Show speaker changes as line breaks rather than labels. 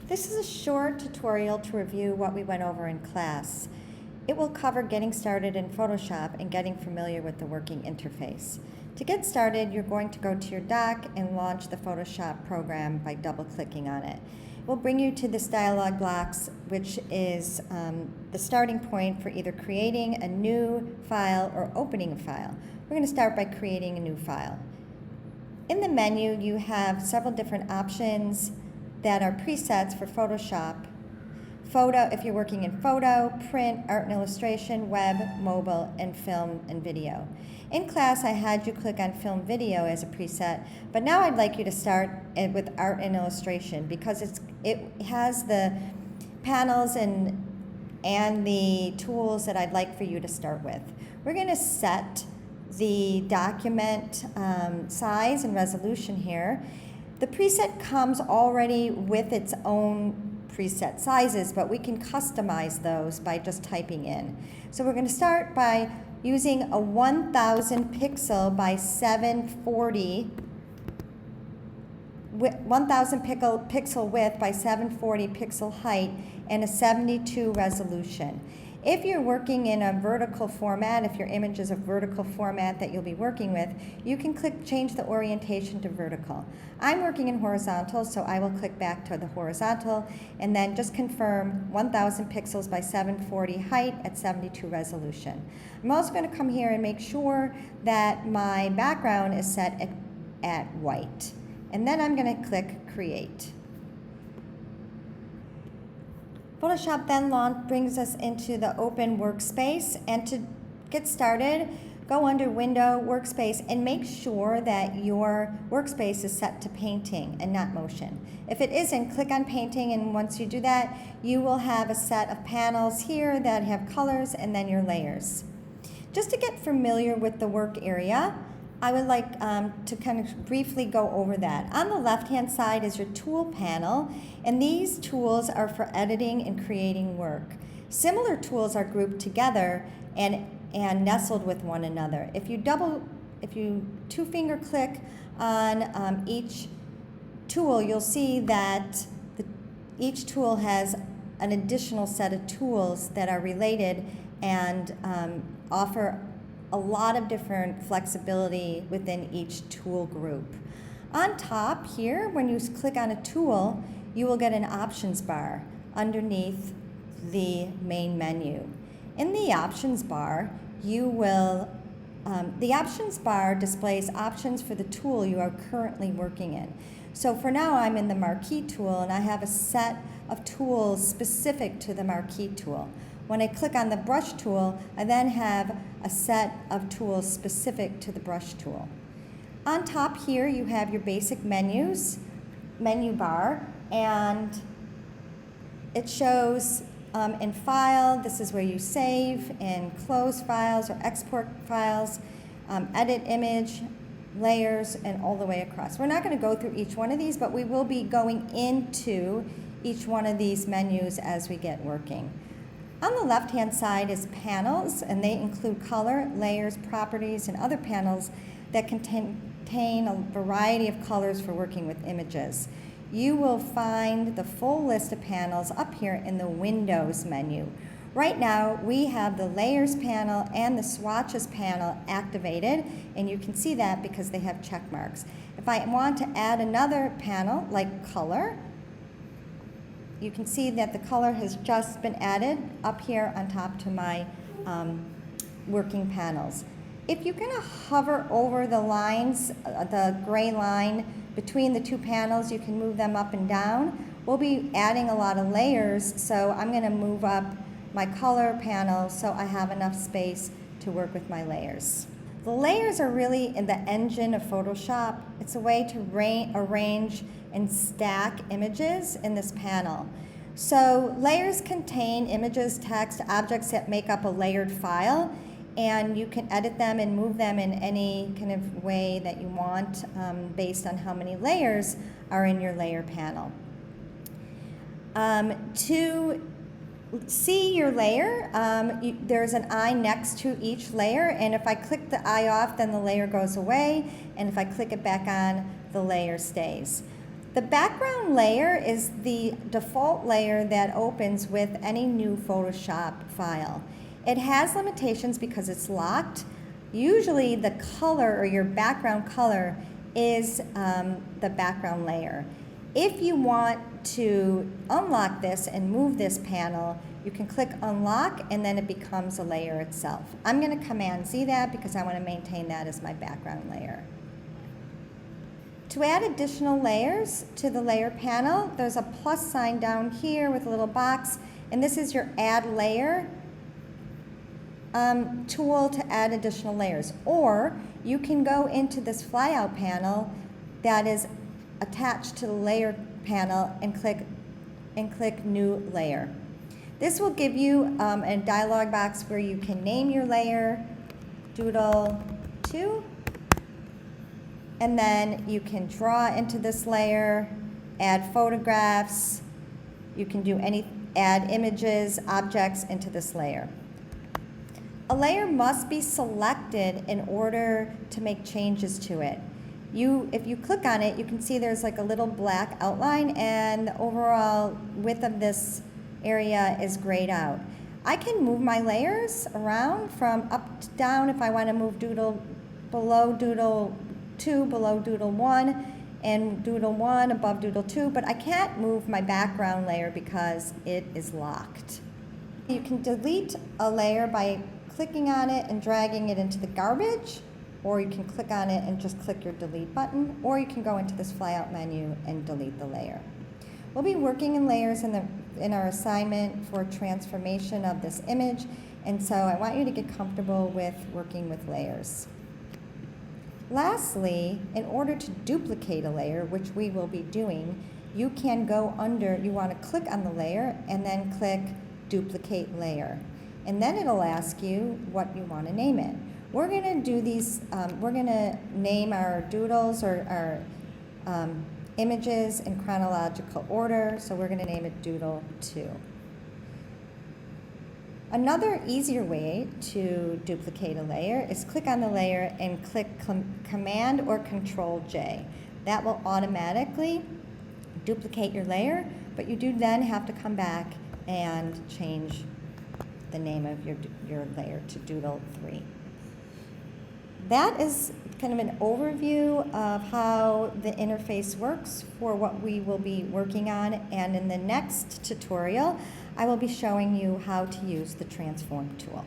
This is a short tutorial to review what we went over in class. It will cover getting started in Photoshop and getting familiar with the working interface. To get started, you're going to go to your dock and launch the Photoshop program by double-clicking on it. It will bring you to this dialog box, which is the starting point for either creating a new file or opening a file. We're going to start by creating a new file. In the menu, you have several different options that are presets for Photoshop. Photo, if you're working in photo, print, art and illustration, web, mobile, and film and video. In class, I had you click on film video as a preset, but now I'd like you to start with art and illustration because it has the panels and the tools that I'd like for you to start with. We're going to set the document size and resolution here. The preset comes already with its own preset sizes, but we can customize those by just typing in. So we're going to start by using a 1000 pixel by 740 1000 pixel width by 740 pixel height and a 72 resolution. If you're working in a vertical format, if your image is a vertical format that you'll be working with, you can change the orientation to vertical. I'm working in horizontal, so I will click back to the horizontal and then just confirm 1000 pixels by 740 height at 72 resolution. I'm also going to come here and make sure that my background is set at white. And then I'm going to click Create. Photoshop then brings us into the open workspace, and to get started, go under Window, Workspace, and make sure that your workspace is set to painting and not motion. If it isn't, click on painting, and once you do that, you will have a set of panels here that have colors and then your layers. Just to get familiar with the work area, I would like to kind of briefly go over that. On the left-hand side is your tool panel, and these tools are for editing and creating work. Similar tools are grouped together and nestled with one another. If you two-finger click on each tool, you'll see that each tool has an additional set of tools that are related and offer a lot of different flexibility within each tool group. On top here, when you click on a tool, you will get an options bar underneath the main menu. In the options bar, the options bar displays options for the tool you are currently working in. So for now, I'm in the marquee tool, and I have a set of tools specific to the marquee tool. When I click on the brush tool, I then have a set of tools specific to the brush tool. On top here, you have your basic menu bar, and it shows in File, this is where you save, and close files or export files, edit image, layers, and all the way across. We're not going to go through each one of these, but we will be going into each one of these menus as we get working. On the left-hand side is panels, and they include color, layers, properties, and other panels that contain a variety of colors for working with images. You will find the full list of panels up here in the Windows menu. Right now, we have the Layers panel and the Swatches panel activated, and you can see that because they have check marks. If I want to add another panel, like Color, you can see that the color has just been added up here on top to my working panels. If you kind of hover over the lines, the gray line between the two panels, you can move them up and down. We'll be adding a lot of layers, so I'm going to move up my color panel so I have enough space to work with my layers. The layers are really in the engine of Photoshop. It's a way to arrange and stack images in this panel. So layers contain images, text, objects that make up a layered file, and you can edit them and move them in any kind of way that you want based on how many layers are in your layer panel. To see your layer, there's an eye next to each layer, and if I click the eye off, then the layer goes away, and if I click it back on, the layer stays. The background layer is the default layer that opens with any new Photoshop file. It has limitations because it's locked. Usually the color or your background color is the background layer. If you want to unlock this and move this panel, you can click unlock and then it becomes a layer itself. I'm going to Command Z that because I want to maintain that as my background layer. To add additional layers to the layer panel, there's a plus sign down here with a little box, and this is your add layer tool to add additional layers. Or you can go into this flyout panel that is attached to the layer panel and click new layer. This will give you a dialog box where you can name your layer Doodle 2, and then you can draw into this layer, add photographs, you can do add images, objects into this layer. A layer must be selected in order to make changes to it. If you click on it, you can see there's like a little black outline and the overall width of this area is grayed out. I can move my layers around from up to down if I want to move Doodle below Doodle 2, below Doodle 1, and Doodle 1 above Doodle 2, but I can't move my background layer because it is locked. You can delete a layer by clicking on it and dragging it into the garbage, or you can click on it and just click your delete button, or you can go into this flyout menu and delete the layer. We'll be working in layers in our assignment for transformation of this image, and so I want you to get comfortable with working with layers. Lastly, in order to duplicate a layer, which we will be doing, you can go under, you want to click on the layer and then click duplicate layer. And then it'll ask you what you want to name it. We're going to do these, we're going to name our doodles or our images in chronological order, so we're going to name it Doodle 2. Another easier way to duplicate a layer is click on the layer and click Command or Control J. That will automatically duplicate your layer, but you do then have to come back and change the name of your layer to Doodle 3. That is kind of an overview of how the interface works for what we will be working on, and in the next tutorial I will be showing you how to use the transform tool.